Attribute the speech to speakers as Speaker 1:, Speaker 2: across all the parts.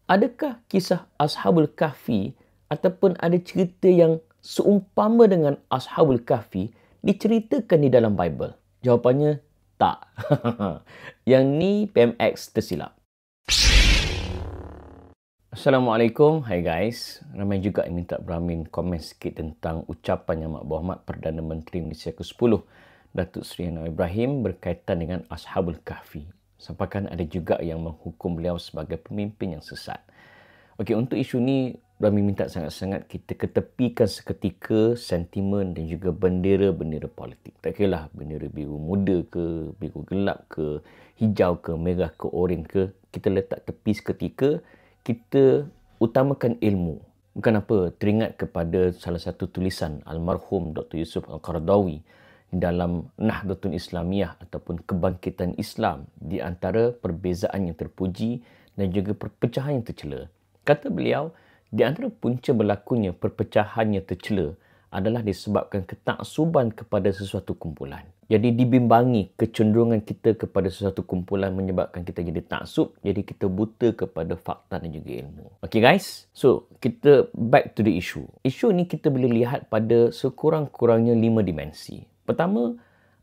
Speaker 1: adakah kisah Ashabul Kahfi ataupun ada cerita yang seumpama dengan Ashabul Kahfi diceritakan di dalam Bible? Jawapannya tak. Yang ni PMX tersilap. Assalamualaikum. Hai guys. Ramai juga yang minta Brahmin komen sikit tentang ucapan Yang Amat Berhormat Perdana Menteri Malaysia ke-10 Datuk Seri Anwar Ibrahim berkaitan dengan Ashabul Kahfi. Sampaikan ada juga yang menghukum beliau sebagai pemimpin yang sesat. Okey, untuk isu ni Brahmin minta sangat-sangat kita ketepikan seketika sentimen dan juga bendera-bendera politik. Tak kira lah bendera biru muda ke, biru gelap ke, hijau ke, merah ke, oranye ke, kita letak tepi seketika, kita utamakan ilmu. Bukan apa, teringat kepada salah satu tulisan almarhum Dr. Yusuf Al-Qaradawi dalam Nahdlatul Islamiyah ataupun kebangkitan Islam, di antara perbezaan yang terpuji dan juga perpecahan yang tercela. Kata beliau, di antara punca berlakunya perpecahan yang tercela adalah disebabkan ketaksuban kepada sesuatu kumpulan. Jadi dibimbangi kecenderungan kita kepada sesuatu kumpulan menyebabkan kita jadi taksub, jadi kita buta kepada fakta dan juga ilmu. Okay guys, so kita back to the issue. Isu ni kita boleh lihat pada sekurang-kurangnya 5 dimensi. Pertama,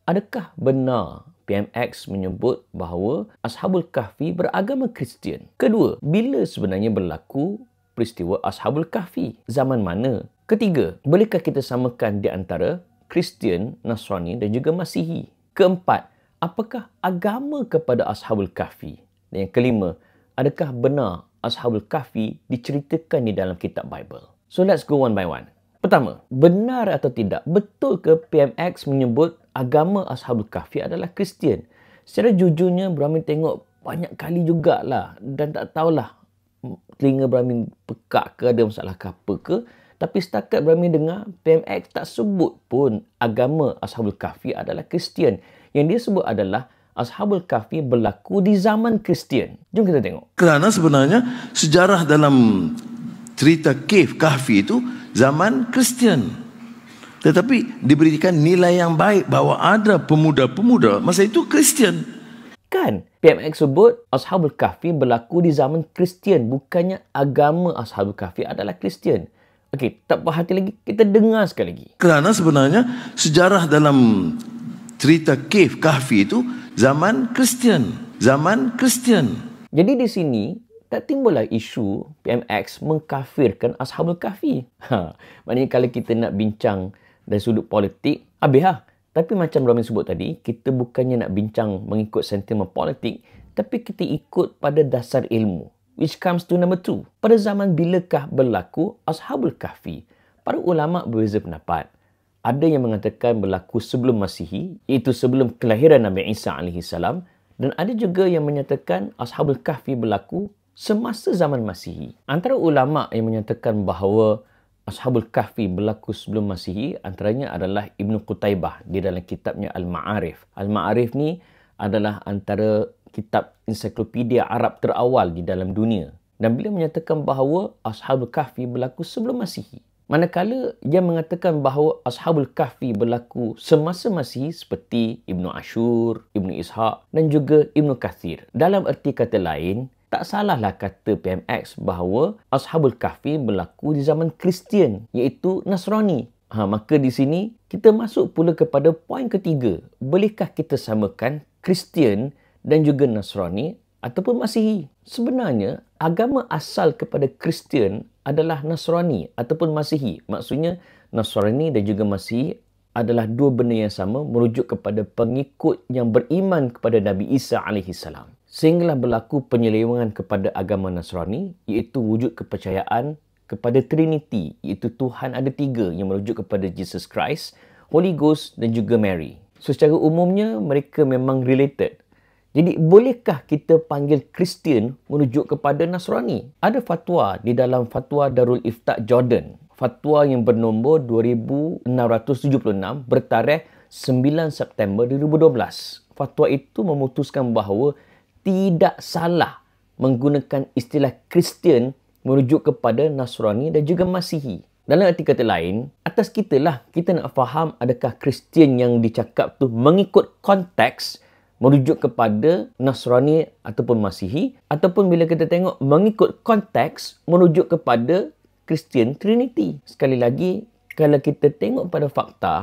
Speaker 1: adakah benar PMX menyebut bahawa Ashabul Kahfi beragama Kristian? Kedua, bila sebenarnya berlaku peristiwa Ashabul Kahfi? Zaman mana? Ketiga, bolehkah kita samakan di antara Kristian, Nasrani dan juga Masihi? Keempat, apakah agama kepada Ashabul Kahfi? Dan yang kelima, adakah benar Ashabul Kahfi diceritakan di dalam kitab Bible? So let's go one by one. Pertama, benar atau tidak, betul ke PMX menyebut agama Ashabul Kahfi adalah Kristian? Secara jujurnya, Brahmin tengok banyak kali jugalah dan tak tahulah telinga Brahmin pekak ke, ada masalah ke apa ke. Tapi setakat Brahmin dengar, PMX tak sebut pun agama Ashabul Kahfi adalah Kristian. Yang dia sebut adalah Ashabul Kahfi berlaku di zaman Kristian. Jom kita tengok.
Speaker 2: Kerana sebenarnya sejarah dalam cerita Cave Kahfi itu zaman Kristian. Tetapi diberikan nilai yang baik bahawa ada pemuda-pemuda masa itu Kristian.
Speaker 1: Kan? PMX sebut Ashabul Kahfi berlaku di zaman Kristian. Bukannya agama Ashabul Kahfi adalah Kristian. Okey, tak puas hati lagi. Kita dengar sekali lagi.
Speaker 2: Kerana sebenarnya sejarah dalam cerita Cave Kahfi itu zaman Kristian. Zaman Kristian.
Speaker 1: Jadi di sini tak timbullah isu PMX mengkafirkan Ashabul Kahfi. Maknanya kalau kita nak bincang dari sudut politik, habislah. Tapi macam Brahmin sebut tadi, kita bukannya nak bincang mengikut sentimen politik, tapi kita ikut pada dasar ilmu. Which comes to number 2. Pada zaman bilakah berlaku Ashabul Kahfi? Para ulama' berbeza pendapat. Ada yang mengatakan berlaku sebelum Masihi, iaitu sebelum kelahiran Nabi Isa AS. Dan ada juga yang menyatakan Ashabul Kahfi berlaku semasa zaman Masihi. Antara ulama' yang menyatakan bahawa Ashabul Kahfi berlaku sebelum Masihi, antaranya adalah Ibn Qutaybah di dalam kitabnya Al-Ma'arif. Al-Ma'arif ni adalah antara kitab ensiklopedia Arab terawal di dalam dunia. Dan beliau menyatakan bahawa Ashabul Kahfi berlaku sebelum Masihi. Manakala yang mengatakan bahawa Ashabul Kahfi berlaku semasa Masihi seperti Ibn Ashur, Ibn Ishaq dan juga Ibn Kathir. Dalam erti kata lain, tak salahlah kata PMX bahawa Ashabul Kahfi berlaku di zaman Kristian, iaitu Nasrani. Maka di sini kita masuk pula kepada poin ketiga. Bolehkah kita samakan Kristian dan juga Nasrani ataupun Masihi? Sebenarnya, agama asal kepada Kristian adalah Nasrani ataupun Masihi. Maksudnya, Nasrani dan juga Masihi adalah dua benda yang sama, merujuk kepada pengikut yang beriman kepada Nabi Isa AS. Sehinggalah berlaku penyelewengan kepada agama Nasrani, iaitu wujud kepercayaan kepada Trinity, iaitu Tuhan ada 3 yang merujuk kepada Jesus Christ, Holy Ghost dan juga Mary. So, secara umumnya, mereka memang related. Jadi, bolehkah kita panggil Kristian merujuk kepada Nasrani? Ada fatwa di dalam Fatwa Darul Ifta' Jordan. Fatwa yang bernombor 2676 bertarikh 9 September 2012. Fatwa itu memutuskan bahawa tidak salah menggunakan istilah Kristian merujuk kepada Nasrani dan juga Masihi. Dalam arti kata lain, atas kita lah kita nak faham adakah Kristian yang dicakap tu mengikut konteks merujuk kepada Nasrani ataupun Masihi, ataupun bila kita tengok mengikut konteks merujuk kepada Christian Trinity. Sekali lagi, kalau kita tengok pada fakta,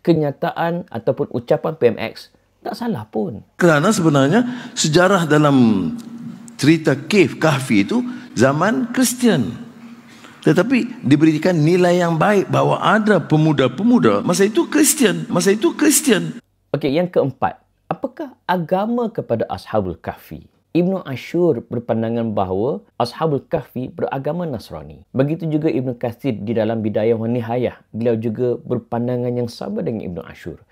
Speaker 1: kenyataan ataupun ucapan PMX tak salah pun.
Speaker 2: Kerana sebenarnya sejarah dalam cerita kahfi itu zaman Kristian. Tetapi diberikan nilai yang baik bahawa ada pemuda-pemuda masa itu Kristian.
Speaker 1: Okey, yang keempat, apakah agama kepada Ashabul Kahfi? Ibnu Ashur berpandangan bahawa Ashabul Kahfi beragama Nasrani. Begitu juga Ibnu Katsir di dalam Bidayah wa Nihayah. Beliau juga berpandangan yang sama dengan Ibnu Ashur.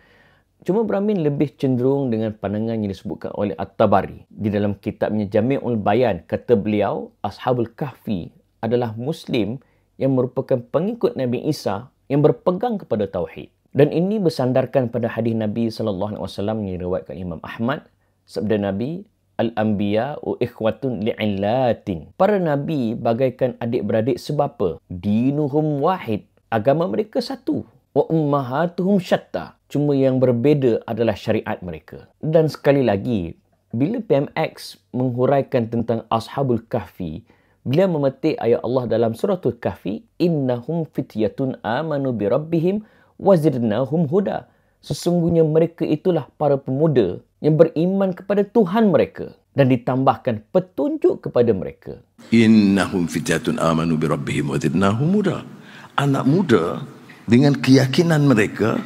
Speaker 1: Cuma Bramin lebih cenderung dengan pandangan yang disebutkan oleh At-Tabari. Di dalam kitabnya Jami'ul Bayan, kata beliau, Ashabul Kahfi adalah Muslim yang merupakan pengikut Nabi Isa yang berpegang kepada Tauhid. Dan ini bersandarkan pada hadis Nabi SAW yang diriwayatkan Imam Ahmad. Sabda Nabi, Al-Anbiya ikhwatun li'illatin. Para Nabi bagaikan adik-beradik sebab apa? Dinuhum wahid. Agama mereka satu. Wa ummahatuhum syatta. Cuma yang berbeza adalah syariat mereka. Dan sekali lagi, bila PMX menghuraikan tentang Ashabul Kahfi, beliau memetik ayat Allah dalam suratul Kahfi, innahum fityatun amanu bi rabbihim wazidnahum huda. Sesungguhnya mereka itulah para pemuda yang beriman kepada Tuhan mereka dan ditambahkan petunjuk kepada mereka.
Speaker 2: Innahum fityatun amanu bi rabbihim wazidnahum huda. Anak muda dengan keyakinan mereka,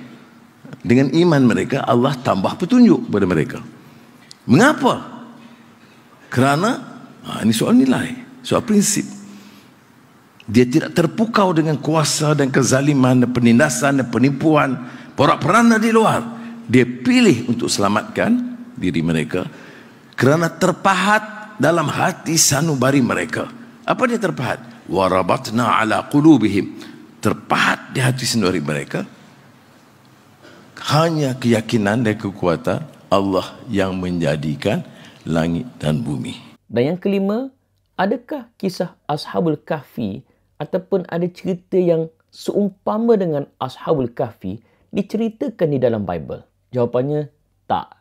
Speaker 2: dengan iman mereka, Allah tambah petunjuk kepada mereka. Mengapa? Kerana ini soal nilai, soal prinsip. Dia tidak terpukau dengan kuasa dan kezaliman dan penindasan dan penipuan porak-poranda di luar. Dia pilih untuk selamatkan diri mereka kerana terpahat dalam hati sanubari mereka. Apa dia terpahat? Warabatna ala qulubihim. Terpahat di hati sanubari mereka hanya keyakinan dan kekuatan Allah yang menjadikan langit dan bumi.
Speaker 1: Dan yang kelima, adakah kisah Ashabul Kahfi ataupun ada cerita yang seumpama dengan Ashabul Kahfi diceritakan di dalam Bible? Jawapannya, tak.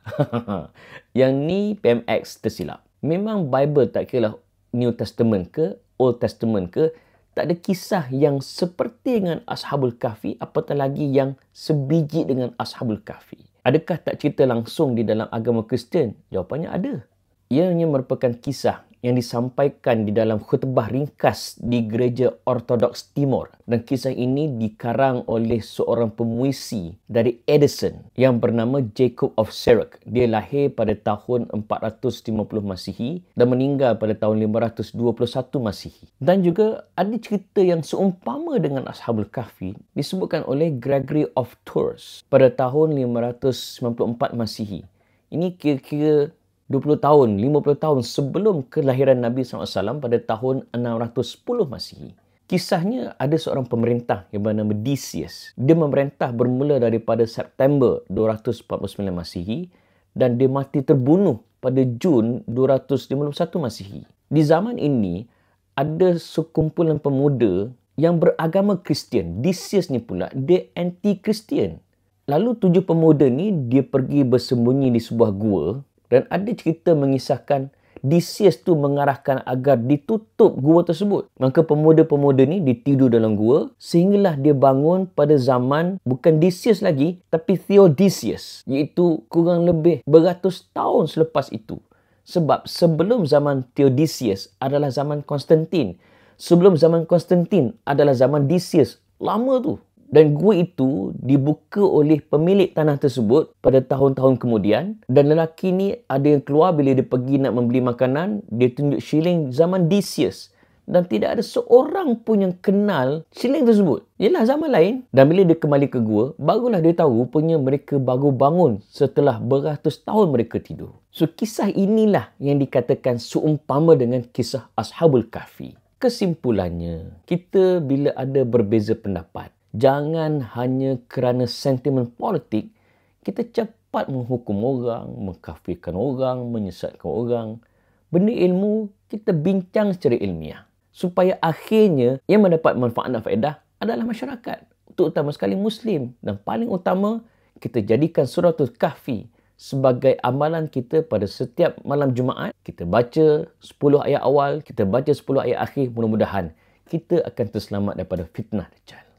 Speaker 1: Yang ni PMX tersilap. Memang Bible, tak kira New Testament ke, Old Testament ke, tak ada kisah yang seperti dengan Ashabul Kahfi, apatah lagi yang sebiji dengan Ashabul Kahfi. Adakah tak cerita langsung di dalam agama Kristian? Jawapannya ada. Ianya merupakan kisah yang disampaikan di dalam khutbah ringkas di Gereja Ortodoks Timur. Dan kisah ini dikarang oleh seorang pemuisi dari Edison yang bernama Jacob of Syriac. Dia lahir pada tahun 450 Masihi dan meninggal pada tahun 521 Masihi. Dan juga ada cerita yang seumpama dengan Ashabul Kahfi disebutkan oleh Gregory of Tours pada tahun 594 Masihi. Ini kira-kira 20 tahun, 50 tahun sebelum kelahiran Nabi SAW pada tahun 610 Masihi. Kisahnya ada seorang pemerintah yang bernama Decius. Dia memerintah bermula daripada September 249 Masihi dan dia mati terbunuh pada Jun 251 Masihi. Di zaman ini, ada sekumpulan pemuda yang beragama Kristian. Decius ni pula, dia anti-Kristian. Lalu 7 pemuda ni, dia pergi bersembunyi di sebuah gua. Dan ada cerita mengisahkan Decius tu mengarahkan agar ditutup gua tersebut. Maka pemuda-pemuda ni ditidur dalam gua sehinggalah dia bangun pada zaman bukan Decius lagi tapi Theodosius, iaitu kurang lebih beratus tahun selepas itu. Sebab sebelum zaman Theodosius adalah zaman Konstantin. Sebelum zaman Konstantin adalah zaman Decius. Lama tu. Dan gua itu dibuka oleh pemilik tanah tersebut pada tahun-tahun kemudian. Dan lelaki ni ada yang keluar bila dia pergi nak membeli makanan. Dia tunjuk shilling zaman Decius. Dan tidak ada seorang pun yang kenal shilling tersebut. Yelah zaman lain. Dan bila dia kembali ke gua, barulah dia tahu rupanya mereka baru bangun setelah beratus tahun mereka tidur. So kisah inilah yang dikatakan seumpama dengan kisah Ashabul Kahfi. Kesimpulannya, kita bila ada berbeza pendapat, jangan hanya kerana sentimen politik, kita cepat menghukum orang, mengkafirkan orang, menyesatkan orang. Benda ilmu, kita bincang secara ilmiah. Supaya akhirnya yang mendapat manfaat dan faedah adalah masyarakat. Terutama sekali Muslim. Dan paling utama, kita jadikan suratul Kahfi sebagai amalan kita pada setiap malam Jumaat. Kita baca 10 ayat awal, kita baca 10 ayat akhir. Mudah-mudahan kita akan terselamat daripada fitnah Dajjal.